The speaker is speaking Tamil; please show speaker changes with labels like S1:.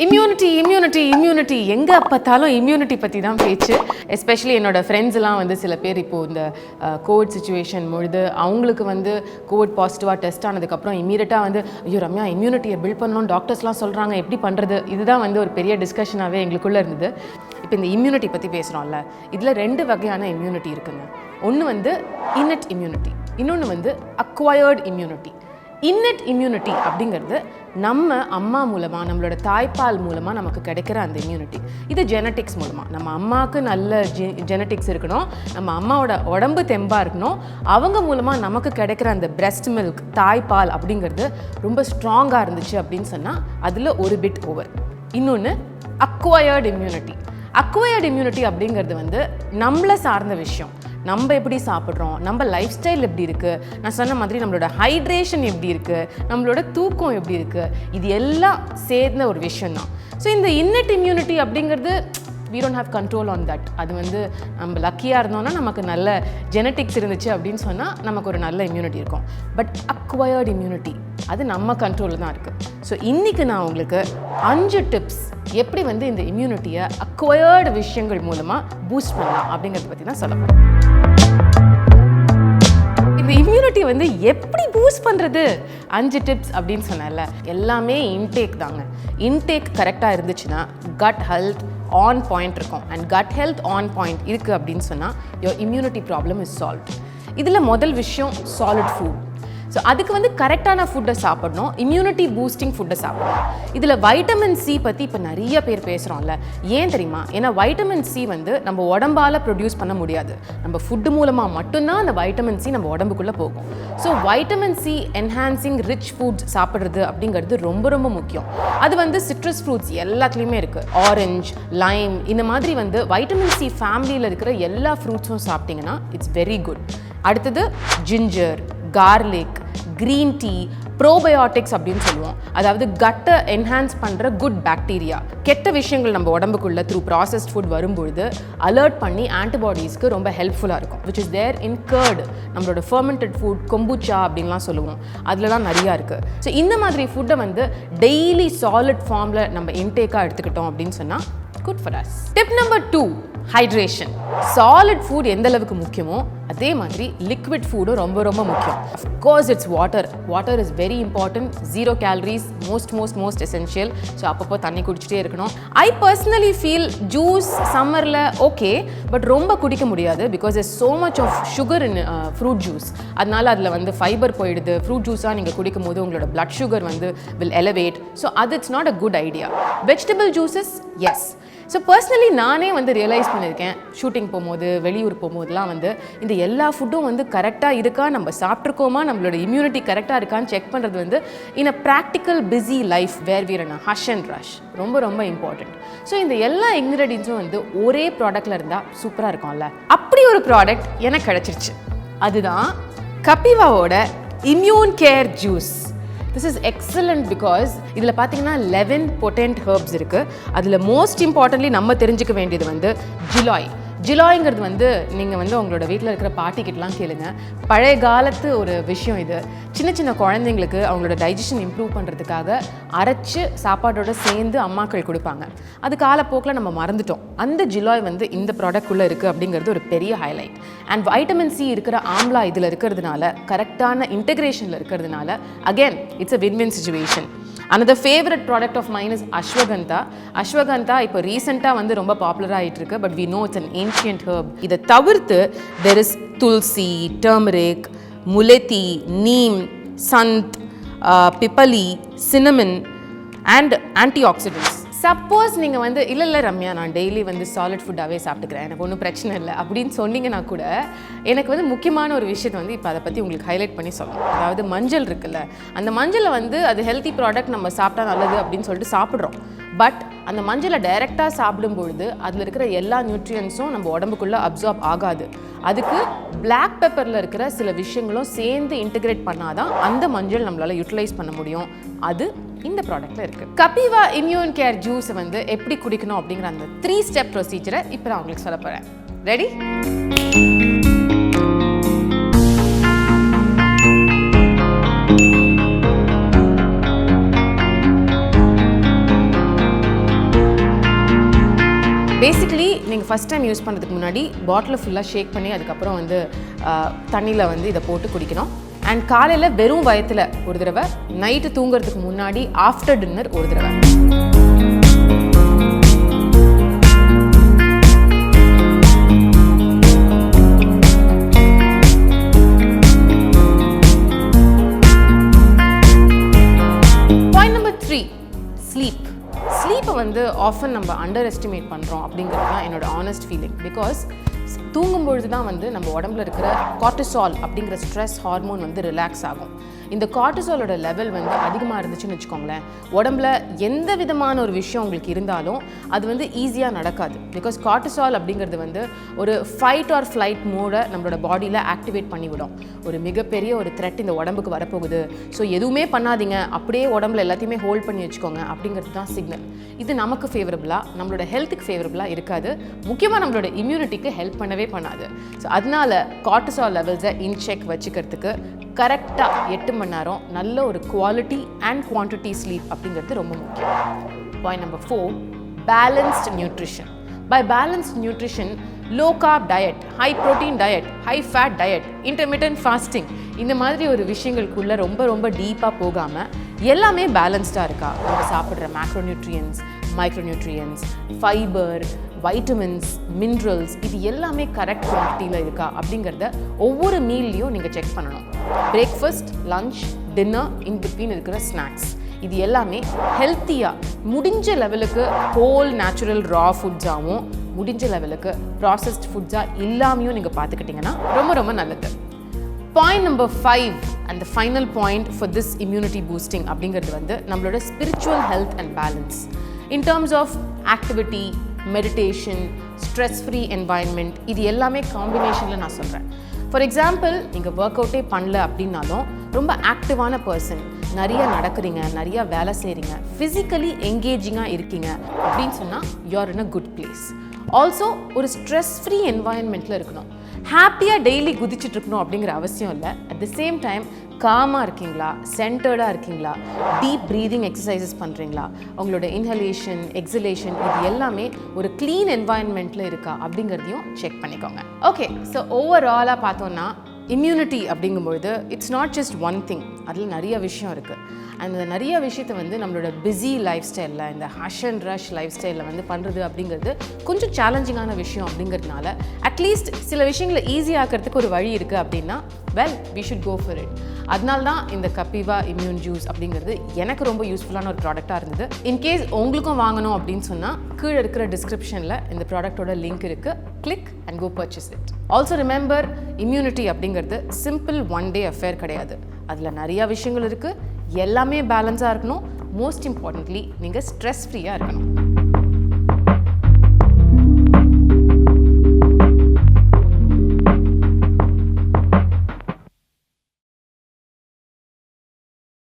S1: இம்யூனிட்டி எங்கே பார்த்தாலும் இம்யூனிட்டி பற்றி தான் பேச்சு. எஸ்பெஷலி என்னோட ஃப்ரெண்ட்ஸ்லாம் வந்து சில பேர் இப்போது இந்த கோவிட் சுச்சுவேஷன் பொழுது அவங்களுக்கு வந்து கோவிட் பாசிட்டிவாக டெஸ்ட் ஆனதுக்கப்புறம் இமீடியட்டாக வந்து ஐயோ ரம்யா இம்யூனிட்டியை பில்ட் பண்ணணும்னு டாக்டர்ஸ்லாம் சொல்கிறாங்க, எப்படி பண்ணுறது? இதுதான் வந்து ஒரு பெரிய டிஸ்கஷனாகவே எங்களுக்குள்ளே இருந்தது. இப்போ இந்த இம்யூனிட்டி பற்றி பேசுகிறோம்ல, இதில் 2 வகையான இம்யூனிட்டி இருக்குங்க. ஒன்று வந்து இன்னட் இம்யூனிட்டி, இன்னொன்று வந்து அக்வயர்டு இம்யூனிட்டி. இன்னட் இம்யூனிட்டி அப்படிங்கிறது நம்ம அம்மா மூலமாக, நம்மளோட தாய்ப்பால் மூலமாக நமக்கு கிடைக்கிற அந்த இம்யூனிட்டி. இது ஜெனட்டிக்ஸ் மூலமாக, நம்ம அம்மாவுக்கு நல்ல ஜெனட்டிக்ஸ் இருக்கணும், நம்ம அம்மாவோட உடம்பு தெம்பாக இருக்கணும், அவங்க மூலமாக நமக்கு கிடைக்கிற அந்த பிரெஸ்ட் மில்க் தாய்ப்பால் அப்படிங்கிறது ரொம்ப ஸ்ட்ராங்காக இருந்துச்சு அப்படின்னு சொன்னால் அதில் ஒரு பிட் ஓவர். இன்னொன்று அக்வயர்டு இம்யூனிட்டி. அக்வயர்டு இம்யூனிட்டி அப்படிங்கிறது வந்து நம்மளை சார்ந்த விஷயம். நம்ம எப்படி சாப்பிட்றோம், நம்ம லைஃப் ஸ்டைல் எப்படி இருக்குது, நான் சொன்ன மாதிரி நம்மளோட ஹைட்ரேஷன் எப்படி இருக்குது, நம்மளோட தூக்கம் எப்படி இருக்குது, இது எல்லாம் சேர்ந்த ஒரு விஷயந்தான். ஸோ இந்த இன்னட் இம்யூனிட்டி அப்படிங்கிறது we don't have control on that. அது வந்து நம்ம லக்கியாக இருந்தோம்னா நமக்கு நல்ல ஜெனட்டிக்ஸ் இருந்துச்சு அப்படின்னு சொன்னால் நமக்கு ஒரு நல்ல இம்யூனிட்டி இருக்கும். பட் அக்வயர்டு இம்யூனிட்டி அது நம்ம கண்ட்ரோலில் தான் இருக்குது. ஸோ இன்றைக்கி நான் உங்களுக்கு 5 டிப்ஸ் எப்படி வந்து இந்த இம்யூனிட்டியை அக்வயர்டு விஷயங்கள் மூலமாக பூஸ்ட் பண்ணலாம் அப்படிங்கிறத பற்றி தான் சொல்ல போகிறேன். இந்த இம்யூனிட்டி வந்து எப்படி பூஸ்ட் பண்ணுறது? 5 டிப்ஸ் அப்படின்னு சொன்னால எல்லாமே இன்டேக் தாங்க. இன்டேக் கரெக்டாக இருந்துச்சுன்னா கட் ஹெல்த் ஆன் பாயிண்ட் இருக்கும். And cut health on point இருக்குது அப்படின்னு சொன்னால் your immunity problem is solve. இதில் முதல் விஷயம் சாலிட் ஃபுட். ஸோ அதுக்கு வந்து கரெக்டான ஃபுட்டை சாப்பிடணும், இம்யூனிட்டி பூஸ்டிங் ஃபுட்டை சாப்பிடணும். இதில் வைட்டமின் சி பற்றி இப்போ நிறைய பேர் பேசுகிறோம்ல, ஏன் தெரியுமா? ஏன்னா வைட்டமின் சி வந்து நம்ம உடம்பால் ப்ரொடியூஸ் பண்ண முடியாது, நம்ம ஃபுட்டு மூலமாக மட்டும்தான் அந்த வைட்டமின் சி நம்ம உடம்புக்குள்ளே போகும். So vitamin C enhancing rich foods சாப்பிட்றது அப்படிங்கிறது ரொம்ப ரொம்ப முக்கியம். அது வந்து சிட்ரஸ் ஃப்ரூட்ஸ் எல்லாத்துலேயுமே இருக்குது. ஆரஞ்ச், லைம், இந்த மாதிரி வந்து வைட்டமின் சி ஃபேமிலியில் இருக்கிற எல்லா ஃப்ரூட்ஸும் சாப்பிட்டிங்கன்னா இட்ஸ் வெரி குட். அடுத்தது ginger, garlic, green tea, probiotics அப்படின்னு சொல்லுவோம். அதாவது கட்டை என்ஹான்ஸ் பண்ணுற குட் பாக்டீரியா, கெட்ட விஷயங்கள் நம்ம உடம்புக்குள்ளே த்ரூ ப்ராசஸ்ட் ஃபுட் வரும்பொழுது அலர்ட் பண்ணி ஆன்டிபாடிஸ்க்கு ரொம்ப ஹெல்ப்ஃபுல்லாக இருக்கும். Which is there in gut, நம்மளோட ஃபெர்மெண்டட் ஃபுட், கொம்புச்சா அப்படின்லாம் சொல்லுவோம், அதுலலாம் நிறையா இருக்குது. ஸோ இந்த மாதிரி ஃபுட்டை வந்து டெய்லி சாலிட் ஃபார்மில் நம்ம இன்டேக்காக எடுத்துக்கிட்டோம் அப்படின்னு சொன்னால் good for us. Tip number 2, hydration. Solid food எந்த அளவுக்கு முக்கியமோ அதே மாதிரி லிக்விட் ஃபுட்டும் ரொம்ப ரொம்ப முக்கியம். Of course it's water. Water is very important. 0 calories, most essential. So அப்பப்போ தண்ணி குடிச்சிட்டே இருக்கணும். ஐ பர்சனலி ஃபீல் ஜூஸ் சம்மரில் ஓகே, பட் ரொம்ப குடிக்க முடியாது. Because is so much of sugar in fruit juice. அதனால அதில் வந்து ஃபைபர் போயிடுது. ஃப்ரூட் ஜூஸாக நீங்கள் குடிக்கும் போது உங்களோட பிளட் சுகர் வந்து வில் எலவேட். ஸோ அது it's not a good idea. Vegetable juices yes. So personally நானே வந்து ரியலைஸ் பண்ணியிருக்கேன், ஷூட்டிங் போகும்போது, வெளியூர் போகும்போதுலாம் வந்து இந்த எல்லா ஃபுட்டும் வந்து கரெக்டாக இருக்கா, நம்ம சாப்பிட்ருக்கோமா, நம்மளோட இம்யூனிட்டி கரெக்டாக இருக்கான்னு செக் பண்ணுறது வந்து in a practical busy life where we're a hush and rush ரொம்ப ரொம்ப இம்பார்ட்டண்ட். ஸோ இந்த எல்லா இன்க்ரீடியன்ஸும் வந்து ஒரே ப்ராடக்டில் இருந்தால் சூப்பராக இருக்கும்ல. அப்படி ஒரு ப்ராடக்ட் எனக்கு கிடச்சிருச்சு. அதுதான் கபிவாவோட immune care juice. This is excellent because இதில் பார்த்தீங்கன்னா 11 பொட்டன்ட் ஹெர்ப்ஸ் இருக்குது. அதில் மோஸ்ட் இம்பார்ட்டன்ட்லி நம்ம தெரிஞ்சுக்க வேண்டியது வந்து ஜிலாய். ஜிலாய்ங்கிறது வந்து நீங்கள் வந்து உங்களோட வீட்டில் இருக்கிற பாட்டிக்கிட்டலாம் கேளுங்க. பழைய காலத்து ஒரு விஷயம் இது. சின்ன சின்ன குழந்தைங்களுக்கு அவங்களோட டைஜஷன் இம்ப்ரூவ் பண்ணுறதுக்காக அரைச்சி சாப்பாட்டோட சேர்ந்து அம்மாக்கள் கொடுப்பாங்க. அது காலப்போக்கில் நம்ம மறந்துட்டோம். அந்த ஜிலாய் வந்து இந்த ப்ராடக்ட்குள்ளே இருக்குது அப்படிங்கிறது ஒரு பெரிய ஹைலைட். அண்ட் வைட்டமின் சி இருக்கிற ஆம்லா இதில் இருக்கிறதுனால, கரெக்டான இன்டெகிரேஷனில் இருக்கிறதுனால again it's a win-win situation. another favorite product of mine is ashwagandha. ashwagandha இப்போ ரீசெண்டாக வந்து ரொம்ப பாப்புலராக ஆகிட்டு இருக்கு. But we know it's an ancient herb. இதை தவிர்த்து there is tulsi, turmeric, muleti, neem, sant, pipali, cinnamon and antioxidants. Suppose நீங்கள் வந்து இல்லை ரம்யா நான் டெய்லி வந்து சாலிட் ஃபுட்டாகவே சாப்பிட்டுக்கிறேன், எனக்கு ஒன்றும் பிரச்சனை இல்லை அப்படின்னு சொன்னீங்கன்னா கூட எனக்கு வந்து முக்கியமான ஒரு விஷயத்தை வந்து இப்போ அதை பற்றி உங்களுக்கு ஹைலைட் பண்ணி சொல்லணும். அதாவது மஞ்சள் இருக்குல்ல, அந்த மஞ்சளை வந்து அது ஹெல்த்தி ப்ராடக்ட், நம்ம சாப்பிட்டா நல்லது அப்படின்னு சொல்லிட்டு சாப்பிட்றோம். பட் அந்த மஞ்சளை டைரெக்டாக சாப்பிடும்பொழுது அதில் இருக்கிற எல்லா நியூட்ரியன்ஸும் நம்ம உடம்புக்குள்ளே அப்சார்ப் ஆகாது. அதுக்கு பிளாக் பெப்பரில் இருக்கிற சில விஷயங்களும் சேர்ந்து இன்டிகிரேட் பண்ணாதான் அந்த மஞ்சள் நம்மளால் யூட்டிலைஸ் பண்ண முடியும். அது இந்த ப்ராடக்ட்ல இருக்கு. கபிவா இம்யூன் கேர் ஜூஸை வந்து எப்படி குடிக்கணும் அப்படிங்கிற அந்த 3 ஸ்டெப் ப்ரொசீஜரை இப்போ நான் உங்களுக்கு சொல்ல போகிறேன். ரெடி? பேசிக்கலி நீங்கள் ஃபஸ்ட் டைம் யூஸ் பண்ணுறதுக்கு முன்னாடி பாட்டிலை ஃபுல்லாக ஷேக் பண்ணி அதுக்கப்புறம் வந்து தண்ணியில் வந்து இதை போட்டு குடிக்கணும். அண்ட் காலையில் வெறும் வயத்தில் ஒரு தடவை, நைட்டு தூங்குறதுக்கு முன்னாடி ஆஃப்டர் டின்னர் ஒரு தடவை. Point number 3, sleep. ஸ்லீப்பை வந்து ஆஃபன் நம்ம அண்டர் எஸ்டிமேட் பண்ணுறோம் அப்படிங்கிறது தான் என்னோட ஆனஸ்ட் ஃபீலிங். பிகாஸ் தூங்கும்பொழுது தான் வந்து நம்ம உடம்புல இருக்கிற கார்டிசால் அப்படிங்கிற ஸ்ட்ரெஸ் ஹார்மோன் வந்து ரிலாக்ஸ் ஆகும். இந்த கார்டிசாலோட லெவல் வந்து அதிகமாக இருந்துச்சுன்னு வச்சுக்கோங்களேன், உடம்புல எந்த விதமான ஒரு விஷயம் உங்களுக்கு இருந்தாலும் அது வந்து ஈஸியாக நடக்காது. பிகாஸ் கார்டிசால் அப்படிங்கிறது வந்து ஒரு ஃபைட் ஆர் ஃப்ளைட் மோடை நம்மளோட பாடியில் ஆக்டிவேட் பண்ணிவிடும். ஒரு மிகப்பெரிய ஒரு த்ரெட் இந்த உடம்புக்கு வரப்போகுது, ஸோ எதுவுமே பண்ணாதீங்க, அப்படியே உடம்புல எல்லாத்தையுமே ஹோல்ட் பண்ணி வச்சுக்கோங்க அப்படிங்கிறது தான் சிக்னல். இது நமக்கு ஃபேவரபுளாக, நம்மளோட ஹெல்த்துக்கு ஃபேவரபுளாக இருக்காது. முக்கியமாக நம்மளோட இம்யூனிட்டிக்கு ஹெல்ப் பண்ணவே பண்ணாது. ஸோ அதனால கார்டிசால் லெவல்ஸை இன் செக் வச்சுக்கிறதுக்கு கரெக்டாக 8 மணி நேரம் நல்ல ஒரு குவாலிட்டி அண்ட் குவான்டிட்டி ஸ்லீப் அப்படிங்கிறது ரொம்ப முக்கியம். Point number 4, balanced nutrition. By balanced nutrition, low carb diet, high protein diet, high fat diet, intermittent fasting, இந்த மாதிரி ஒரு விஷயங்களுக்குள்ளே ரொம்ப ரொம்ப டீப்பாக போகாமல் எல்லாமே பேலன்ஸ்டாக இருக்கா. நம்ம சாப்பிட்ற மேக்ரோநியூட்ரியன்ஸ், மைக்ரோநியூட்ரியன்ஸ், ஃபைபர், வைட்டமின்ஸ், மினரல்ஸ், இது எல்லாமே கரெக்ட் குவான்டிட்டியில் இருக்கா அப்படிங்கிறத ஒவ்வொரு மீல்லையும் நீங்கள் செக் பண்ணணும். Breakfast, lunch, dinner, in between இருக்கிற ஸ்நாக்ஸ், இது எல்லாமே ஹெல்த்தியாக முடிஞ்ச லெவலுக்கு ஹோல் நேச்சுரல் ரா ஃபுட்ஸாகவும் முடிஞ்ச லெவலுக்கு ப்ராசஸ்ட் ஃபுட்ஸாக இல்லாமையும் நீங்கள் பார்த்துக்கிட்டிங்கன்னா ரொம்ப ரொம்ப நல்லது. Point number 5 and the final point for this immunity boosting அப்படிங்கிறது வந்து நம்மளோட spiritual health and balance. In terms of activity, meditation, stress free environment, இது எல்லாமே காம்பினேஷனில் நான் சொல்கிறேன். ஃபார் எக்ஸாம்பிள், நீங்கள் ஒர்க் அவுட்டே பண்ணல அப்படின்னாலும் ரொம்ப ஆக்டிவான பர்சன், நிறைய நடக்கிறீங்க, நிறையா வேலை செய்கிறீங்க, ஃபிசிக்கலி என்கேஜிங்காக இருக்கீங்க அப்படின்னு சொன்னால் you're in a good place. Also ஒரு ஸ்ட்ரெஸ் ஃப்ரீ என்வாயன்மெண்ட்டில் இருக்கணும். ஹாப்பியாக டெய்லி குதிச்சுட்டு இருக்கணும் அப்படிங்கிற அவசியம் இல்லை. அட் த சேம் டைம் காமாக இருக்கீங்களா, சென்டர்டாக இருக்கீங்களா, டீப் ப்ரீதிங் எக்ஸசைசஸ் பண்ணுறீங்களா, உங்களோட இன்ஹலேஷன், எக்ஸலேஷன், இது எல்லாமே ஒரு க்ளீன் என்வாயன்மெண்ட்டில் இருக்கா அப்படிங்கிறதையும் செக் பண்ணிக்கோங்க. ஓகே, ஸோ ஓவராலாக பார்த்தோன்னா இம்யூனிட்டி அப்படிங்கும்பொழுது it's not just one thing, அதில் நிறைய விஷயம் இருக்குது. அந்த நிறைய விஷயத்தை வந்து நம்மளோட பிஸி லைஃப் ஸ்டைலில், இந்த ஹஷ் அண்ட் ரஷ் லைஃப் ஸ்டைலில் வந்து பண்ணுறது அப்படிங்கிறது கொஞ்சம் சேலஞ்சிங்கான விஷயம். அப்படிங்கிறதுனால அட்லீஸ்ட் சில விஷயங்களை ஈஸியாக்கிறதுக்கு ஒரு வழி இருக்குது அப்படின்னா we should go for it. அதனால தான் இந்த கப்பிவா இம்யூன் ஜூஸ் அப்படிங்கிறது எனக்கு ரொம்ப யூஸ்ஃபுல்லான ஒரு ப்ராடக்டாக இருந்தது. இன்கேஸ் உங்களுக்கும் வாங்கணும் அப்படின்னு சொன்னால் கீழே இருக்கிற டிஸ்கிரிப்ஷனில் இந்த ப்ராடக்டோட லிங்க் இருக்குது, click and go purchase it. Also remember, immunity அப்படிங்கிறது சிம்பிள் ஒன் டே அஃபேர் கிடையாது. அதில் நிறையா விஷயங்கள் இருக்குது, எல்லாமே பேலன்ஸாக இருக்கணும். மோஸ்ட் இம்பார்ட்டன்ட்லி நீங்கள் ஸ்ட்ரெஸ் ஃப்ரீயாக இருக்கணும்.